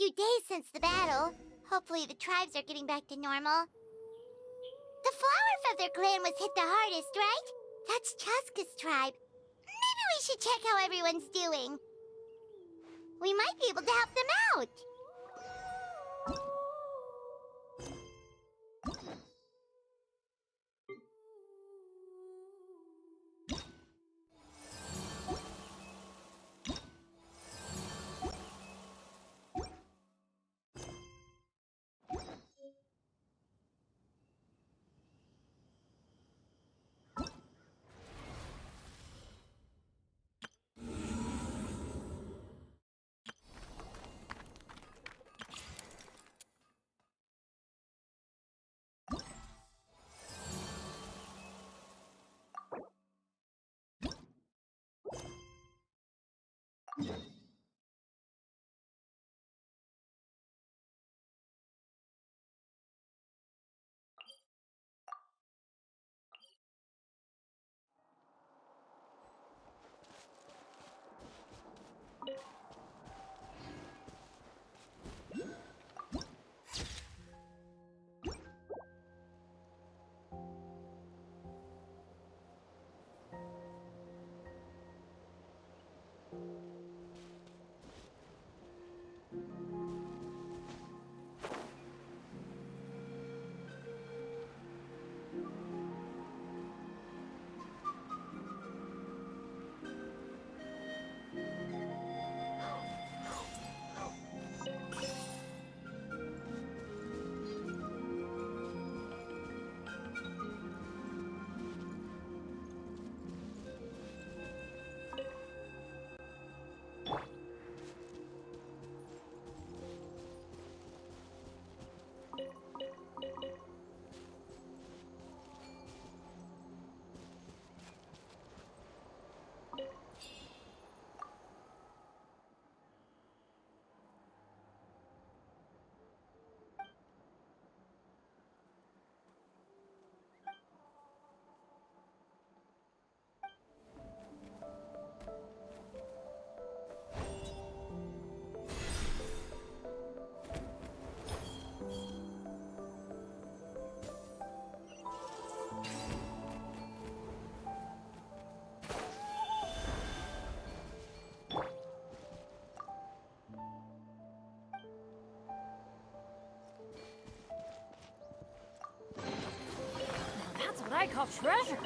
few days since the battle. Hopefully the tribes are getting back to normal. The Flower Feather clan was hit the hardest, right? That's Chaska's tribe. Maybe we should check how everyone's doing. We might be able to help them out. That's what I call treasure.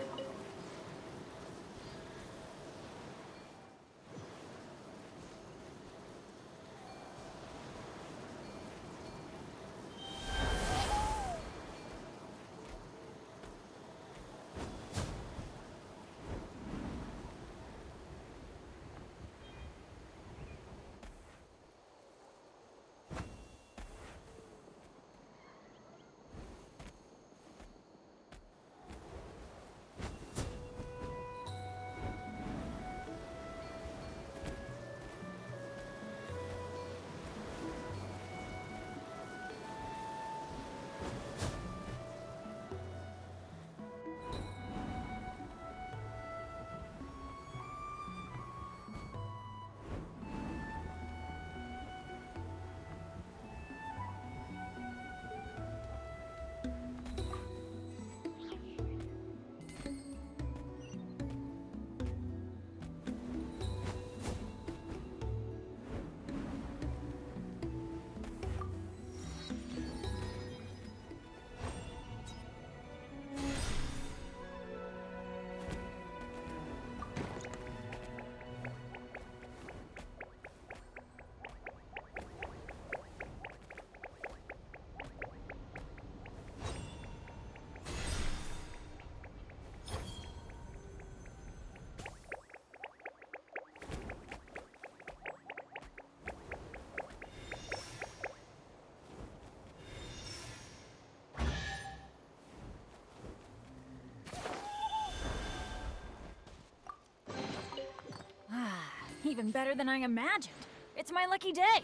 Even better than I imagined. It's my lucky day.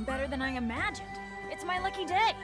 better than I imagined. It's my lucky day.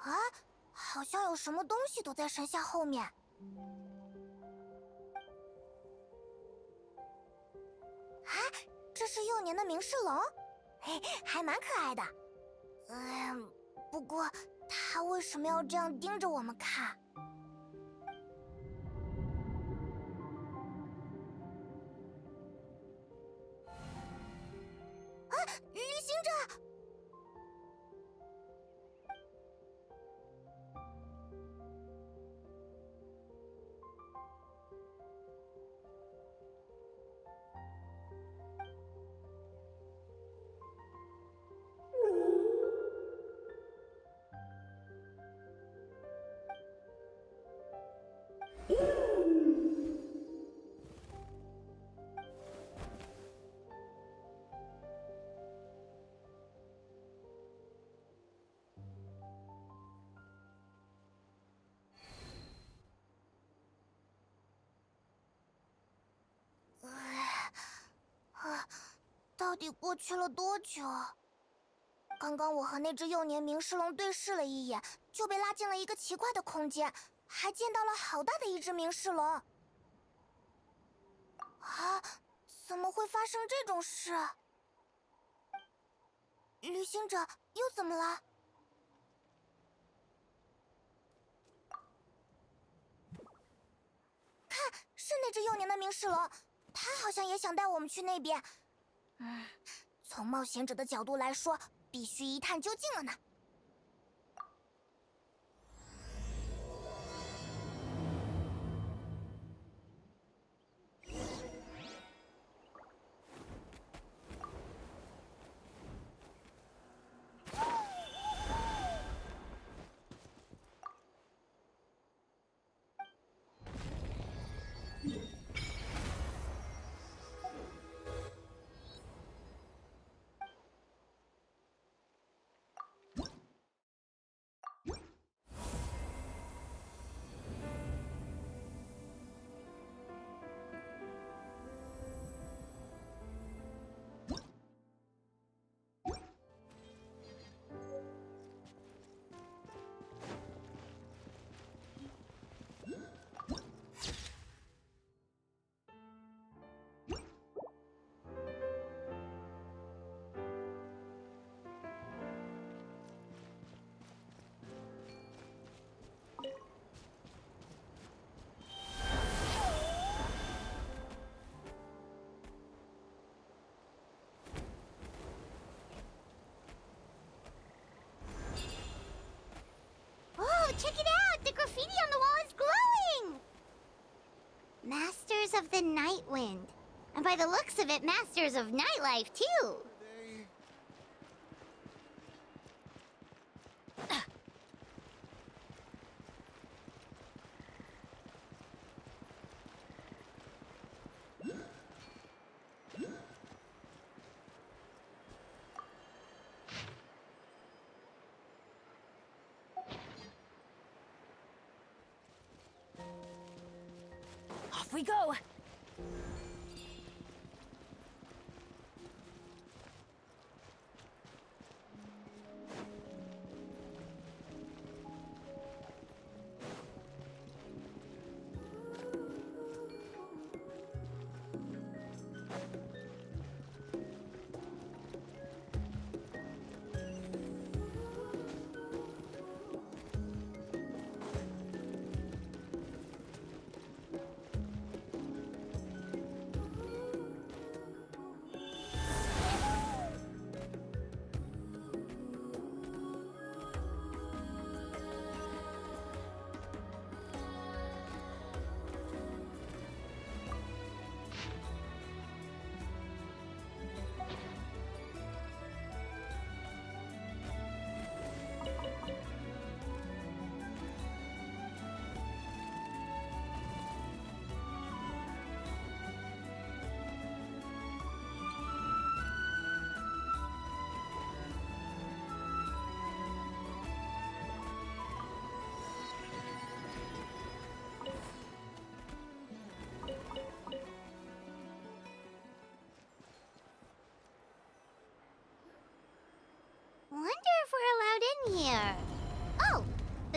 啊，好像有什么东西躲在神像后面。啊，这是幼年的明世龙，嘿，还蛮可爱的。不过他为什么要这样盯着我们看？啊，旅行者！到底过去了多久？刚刚我和那只幼年明世龙对视了一眼，就被拉进了一个奇怪的空间，还见到了好大的一只明世龙。啊，怎么会发生这种事？旅行者又怎么了？看，是那只幼年的明世龙，他好像也想带我们去那边。从冒险者的角度来说，必须一探究竟了呢。Check it out! The graffiti on the wall is glowing! Masters of the Night Wind. And by the looks of it, masters of nightlife, too. Off we go!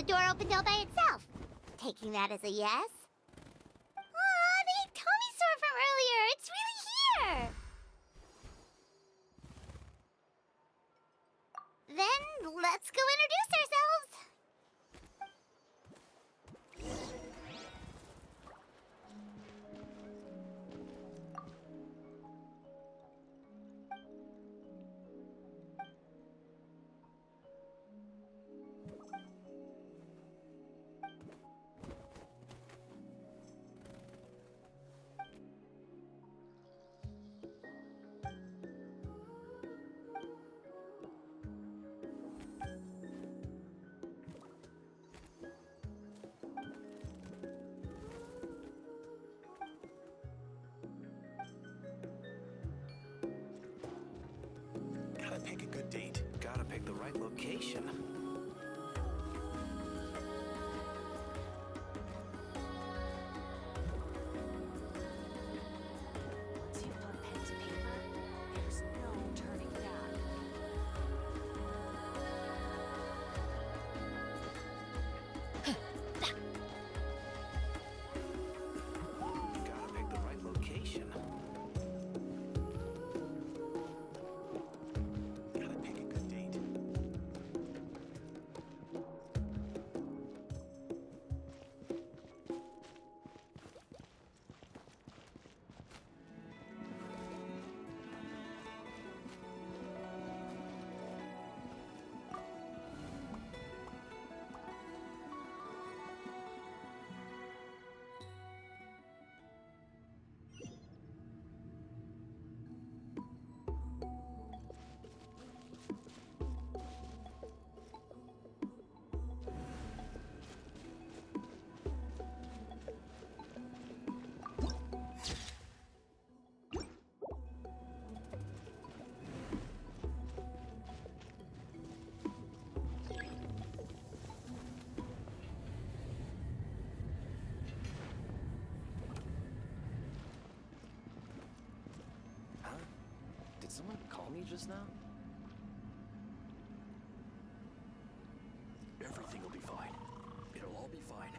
door opened all by itself. Taking that as a yes? Aw, the Tommysaur from earlier! It's really here! Then let's go introduce ourselves! Gotta pick a good date. Gotta pick the right location. Once you put pen to paper, there's no turning back. Gotta pick the right location. Gotta pick a good date. Huh? Did someone call me just now? Everything will be fine. It'll all be fine.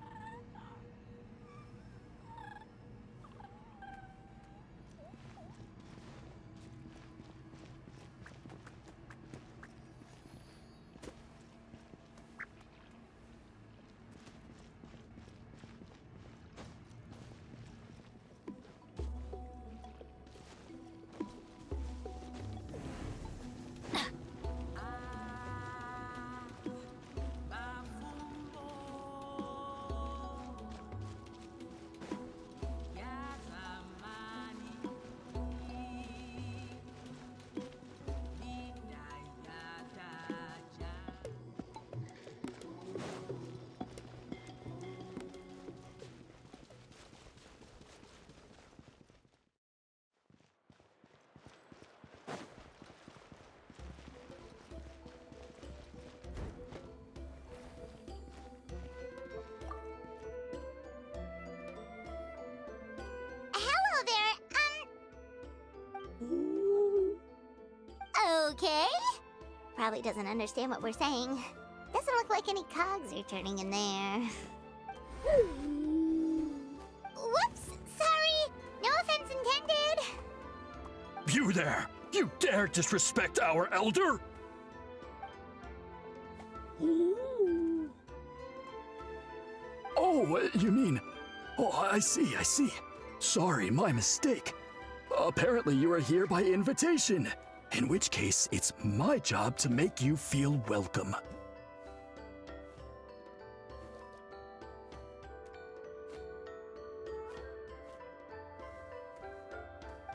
Hello there, okay. Probably doesn't understand what we're saying. Doesn't look like any cogs are turning in there. Whoops, sorry. No offense intended. You there! You dare disrespect our elder? Oh, you mean... Oh, I see. Sorry, my mistake. Apparently you are here by invitation. In which case, it's my job to make you feel welcome.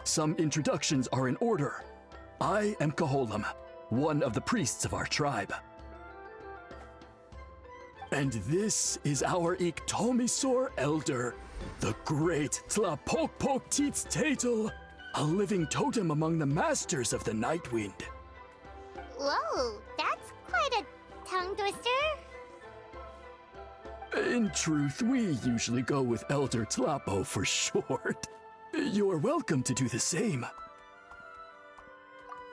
Some introductions are in order. I am Kaholam, one of the priests of our tribe. And this is our Iktomisor elder, the great Tlapokpok Tatel, a living totem among the masters of the Night Wind. Whoa, that's quite a tongue twister. In truth, we usually go with Elder Tlapo for short. You're welcome to do the same.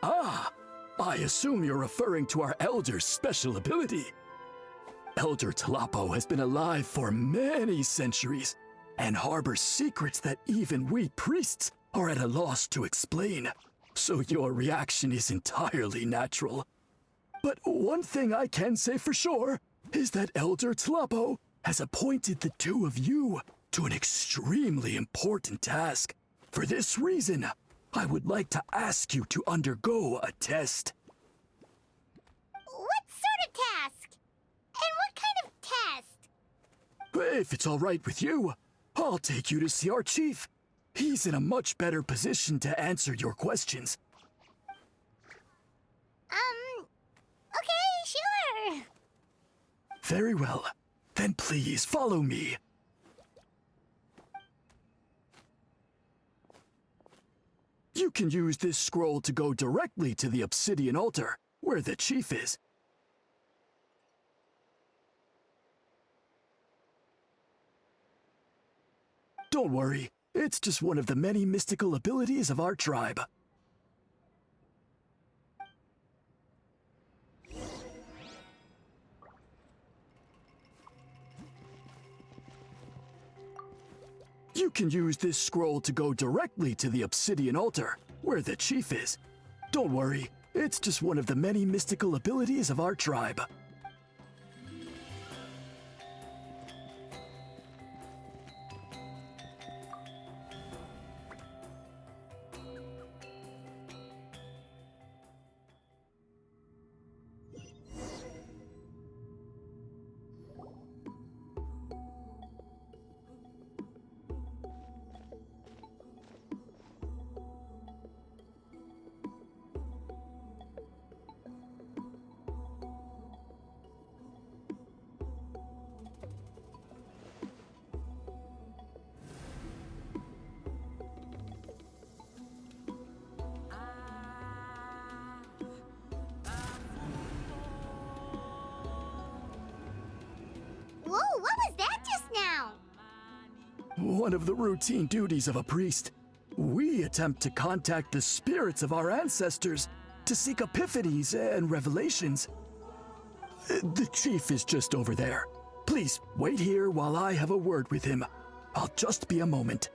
Ah, I assume you're referring to our elder's special ability. Elder Talapo has been alive for many centuries and harbors secrets that even we priests are at a loss to explain. So your reaction is entirely natural. But one thing I can say for sure is that Elder Talapo has appointed the two of you to an extremely important task. For this reason, I would like to ask you to undergo a test. What sort of task? And what kind of test? If it's all right with you, I'll take you to see our chief. He's in a much better position to answer your questions. Okay, sure. Very well. Then please follow me. You can use this scroll to go directly to the obsidian altar, where the chief is. Don't worry, it's just one of the many mystical abilities of our tribe. You can use this scroll to go directly to the obsidian altar, where the chief is. Don't worry, it's just one of the many mystical abilities of our tribe. Whoa, what was that just now? One of the routine duties of a priest. We attempt to contact the spirits of our ancestors to seek epiphanies and revelations. The chief is just over there. Please wait here while I have a word with him. I'll just be a moment.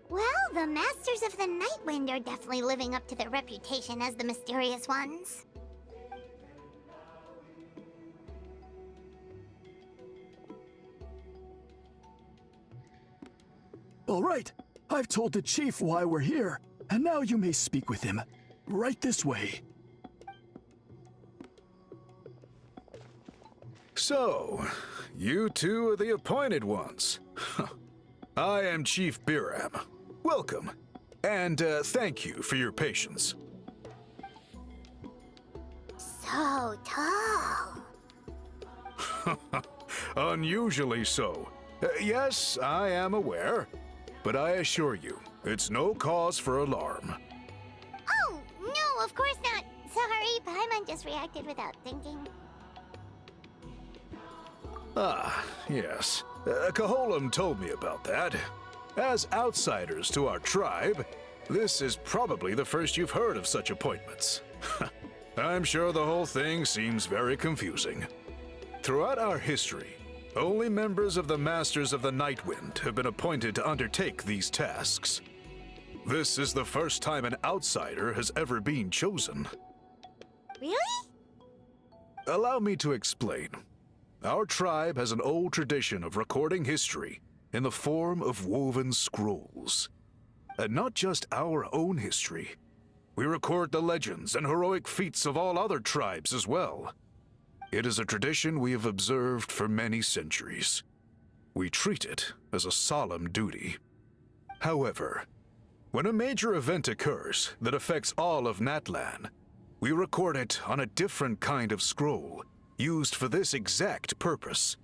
Well, the Masters of the Night Wind are definitely living up to their reputation as the mysterious ones. All right, I've told the chief why we're here, and now you may speak with him. Right this way. So, you two are the appointed ones. I am Chief Biram. Welcome, and thank you for your patience. So tall. Unusually so. Yes, I am aware, but I assure you, it's no cause for alarm. Oh, no, of course not. Sorry, Paimon just reacted without thinking. Ah, yes. Kaholam told me about that. As outsiders to our tribe, this is probably the first you've heard of such appointments. I'm sure the whole thing seems very confusing. Throughout our history, only members of the Masters of the Night Wind have been appointed to undertake these tasks. This is the first time an outsider has ever been chosen. Really? Allow me to explain. Our tribe has an old tradition of recording history in the form of woven scrolls. And not just our own history. We record the legends and heroic feats of all other tribes as well. It is a tradition we have observed for many centuries. We treat it as a solemn duty. However, when a major event occurs that affects all of Natlan, we record it on a different kind of scroll, used for this exact purpose.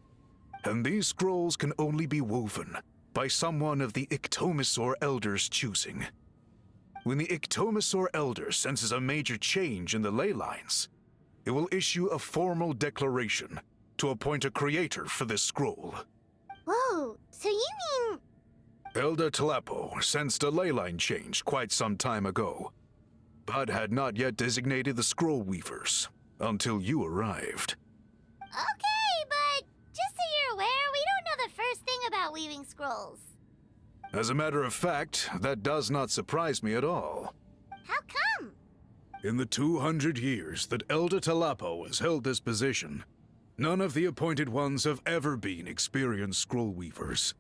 And these scrolls can only be woven by someone of the Iktomisor Elders' choosing. When the Iktomisor Elder senses a major change in the ley lines, it will issue a formal declaration to appoint a creator for this scroll. Whoa, so you mean... Elder Talapo sensed a ley line change quite some time ago, but had not yet designated the scroll weavers. until you arrived. Okay, but just so you're aware, we don't know the first thing about weaving scrolls. As a matter of fact, that does not surprise me at all. How come? In the 200 years that Elder Talapo has held this position, none of the appointed ones have ever been experienced scroll weavers.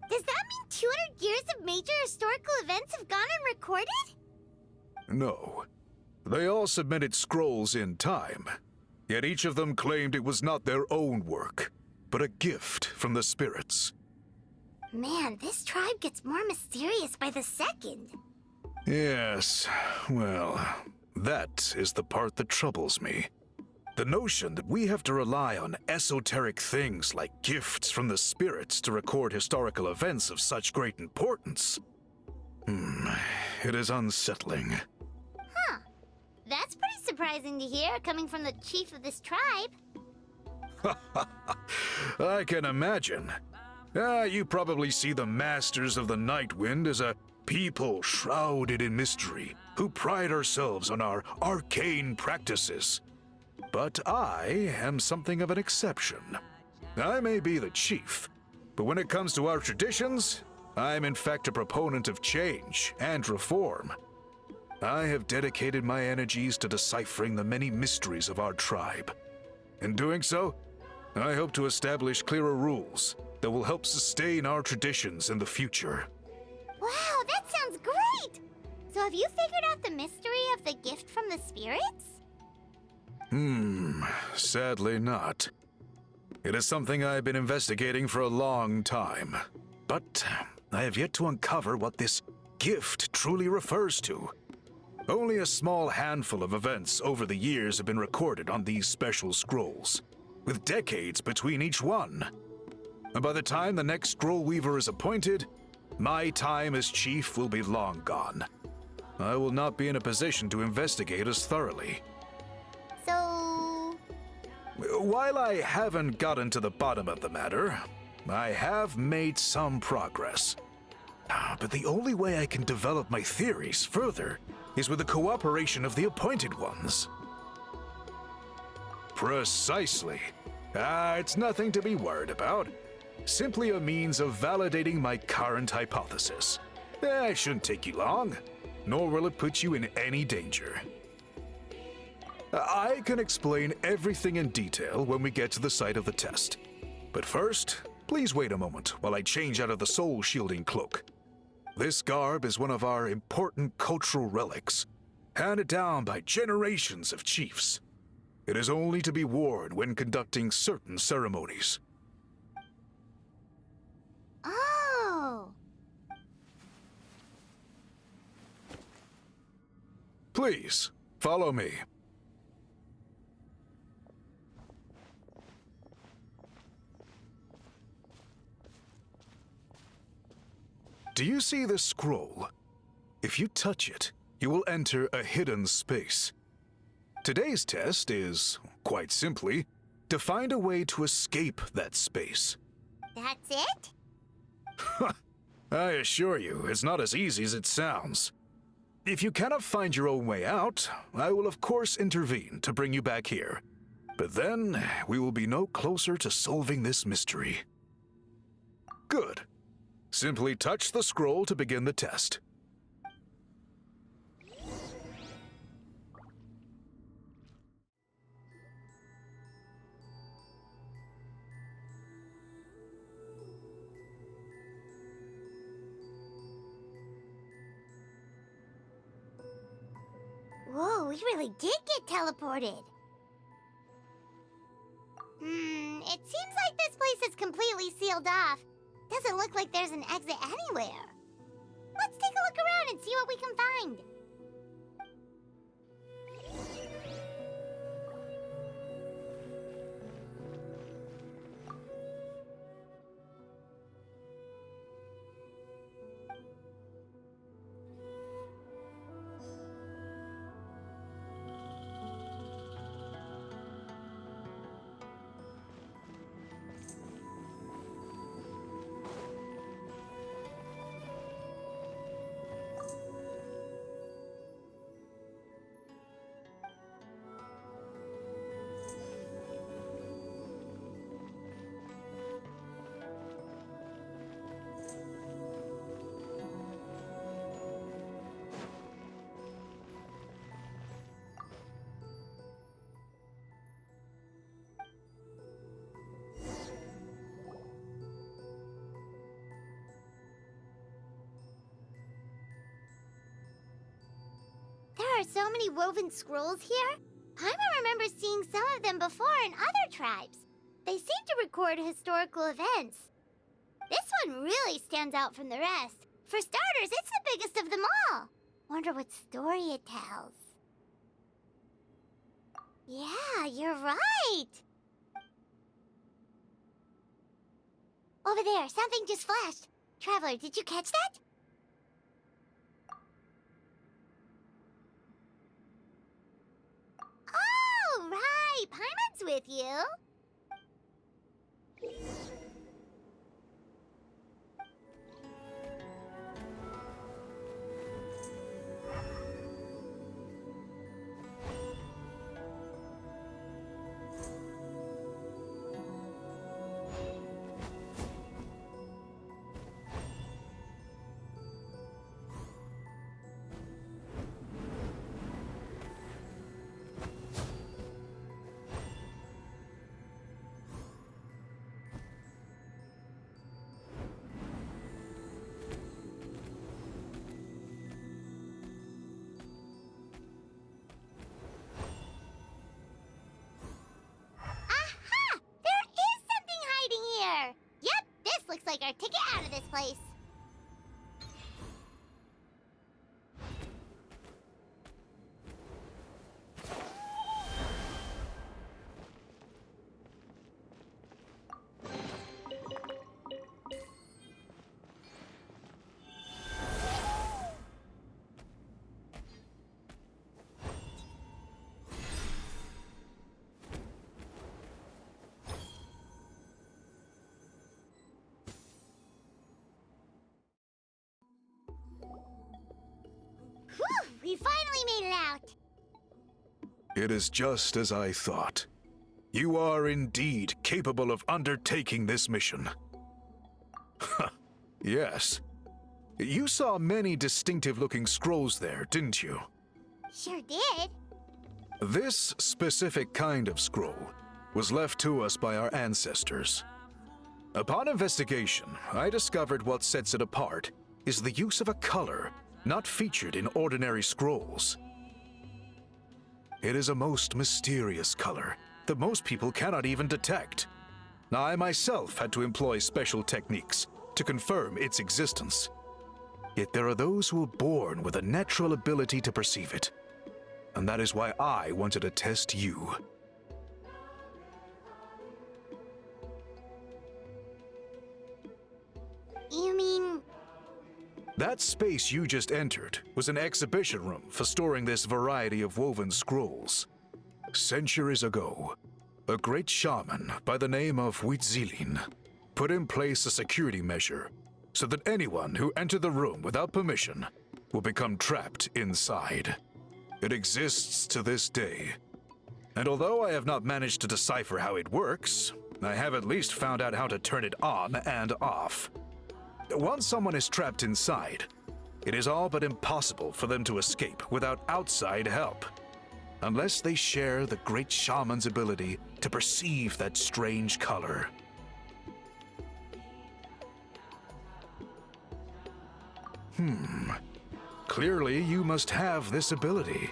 Does that mean 200 years of major historical events have gone unrecorded? No. They all submitted scrolls in time, yet each of them claimed it was not their own work, but a gift from the spirits. Man, this tribe gets more mysterious by the second. Yes, well, that is the part that troubles me. The notion that we have to rely on esoteric things like gifts from the spirits to record historical events of such great importance. It is unsettling. Huh. That's pretty surprising to hear, coming from the chief of this tribe. I can imagine. You probably see the Masters of the Night Wind as a people shrouded in mystery, who pride ourselves on our arcane practices. But I am something of an exception. I may be the chief, but when it comes to our traditions, I'm in fact a proponent of change and reform. I have dedicated my energies to deciphering the many mysteries of our tribe. In doing so, I hope to establish clearer rules that will help sustain our traditions in the future. Wow, that sounds great! So have you figured out the mystery of the gift from the spirits? Sadly not. It is something I've been investigating for a long time, but I have yet to uncover what this gift truly refers to. Only a small handful of events over the years have been recorded on these special scrolls, with decades between each one. And by the time the next scroll weaver is appointed, my time as chief will be long gone. I will not be in a position to investigate as thoroughly. So... While I haven't gotten to the bottom of the matter, I have made some progress. But the only way I can develop my theories further is with the cooperation of the appointed ones. Precisely. It's nothing to be worried about. Simply a means of validating my current hypothesis. It shouldn't take you long, nor will it put you in any danger. I can explain everything in detail when we get to the site of the test. But first, please wait a moment while I change out of the soul-shielding cloak. This garb is one of our important cultural relics, handed down by generations of chiefs. It is only to be worn when conducting certain ceremonies. Oh... Please, follow me. Do you see this scroll? If you touch it, you will enter a hidden space. Today's test is, quite simply, to find a way to escape that space. That's it? I assure you, it's not as easy as it sounds. If you cannot find your own way out, I will of course intervene to bring you back here. But then, we will be no closer to solving this mystery. Good. Simply touch the scroll to begin the test. Whoa, we really did get teleported. It seems like this place is completely sealed off. Doesn't look like there's an exit anywhere. Let's take a look around and see what we can find. there are so many woven scrolls here? Paimon remembers seeing some of them before in other tribes. They seem to record historical events. This one really stands out from the rest. For starters, it's the biggest of them all. Wonder what story it tells. Yeah, you're right. Over there, something just flashed. Traveler, did you catch that? Oh, right. Paimon's with you. Aha! There is something hiding here! Yep, this looks like our ticket out of this place. Whew! We finally made it out! It is just as I thought. You are indeed capable of undertaking this mission. Yes. You saw many distinctive-looking scrolls there, didn't you? Sure did. This specific kind of scroll was left to us by our ancestors. Upon investigation, I discovered what sets it apart is the use of a color not featured in ordinary scrolls. It is a most mysterious color that most people cannot even detect. I myself had to employ special techniques to confirm its existence. Yet there are those who are born with a natural ability to perceive it. And that is why I wanted to test you. You mean... That space you just entered was an exhibition room for storing this variety of woven scrolls. Centuries ago, a great shaman by the name of Huitzilin put in place a security measure so that anyone who entered the room without permission will become trapped inside. It exists to this day. And although I have not managed to decipher how it works, I have at least found out how to turn it on and off. Once someone is trapped inside, it is all but impossible for them to escape without outside help, unless they share the great shaman's ability to perceive that strange color. Clearly you must have this ability,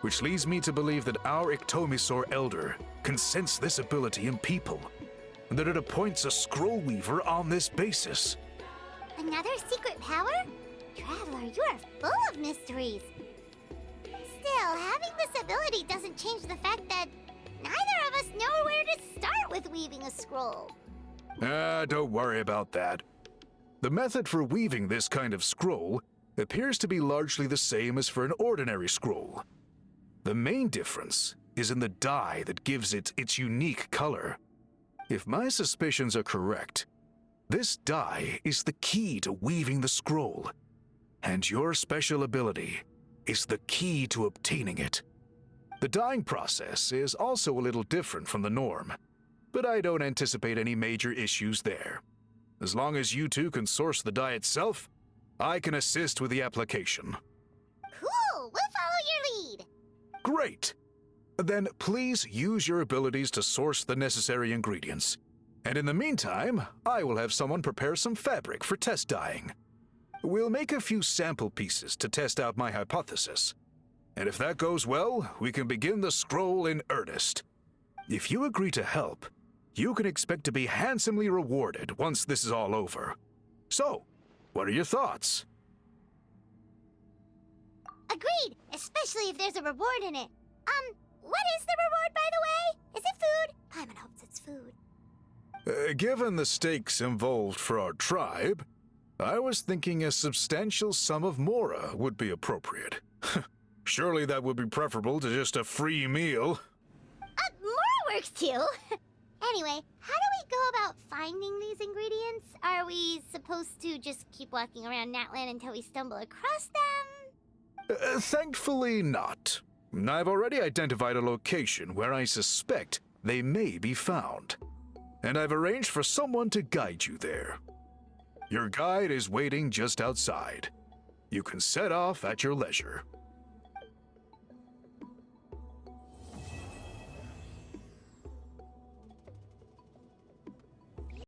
which leads me to believe that our Iktomisor Elder can sense this ability in people, and that it appoints a scroll weaver on this basis. Another secret power? Traveler, you are full of mysteries. Still, having this ability doesn't change the fact that neither of us know where to start with weaving a scroll. Don't worry about that. The method for weaving this kind of scroll appears to be largely the same as for an ordinary scroll. The main difference is in the dye that gives it its unique color. If my suspicions are correct, this dye is the key to weaving the scroll, and your special ability is the key to obtaining it. The dyeing process is also a little different from the norm, but I don't anticipate any major issues there. As long as you two can source the dye itself, I can assist with the application. Cool! We'll follow your lead! Great! Then please use your abilities to source the necessary ingredients. And in the meantime, I will have someone prepare some fabric for test dyeing. We'll make a few sample pieces to test out my hypothesis. And if that goes well, we can begin the scroll in earnest. If you agree to help, you can expect to be handsomely rewarded once this is all over. So, what are your thoughts? Agreed, especially if there's a reward in it. What is the reward, by the way? Is it food? Paimon hopes it's food. Given the stakes involved for our tribe, I was thinking a substantial sum of mora would be appropriate. Surely that would be preferable to just a free meal. Mora works too. Anyway, how do we go about finding these ingredients? Are we supposed to just keep walking around Natlan until we stumble across them? Thankfully not. I've already identified a location where I suspect they may be found. And I've arranged for someone to guide you there. Your guide is waiting just outside. You can set off at your leisure.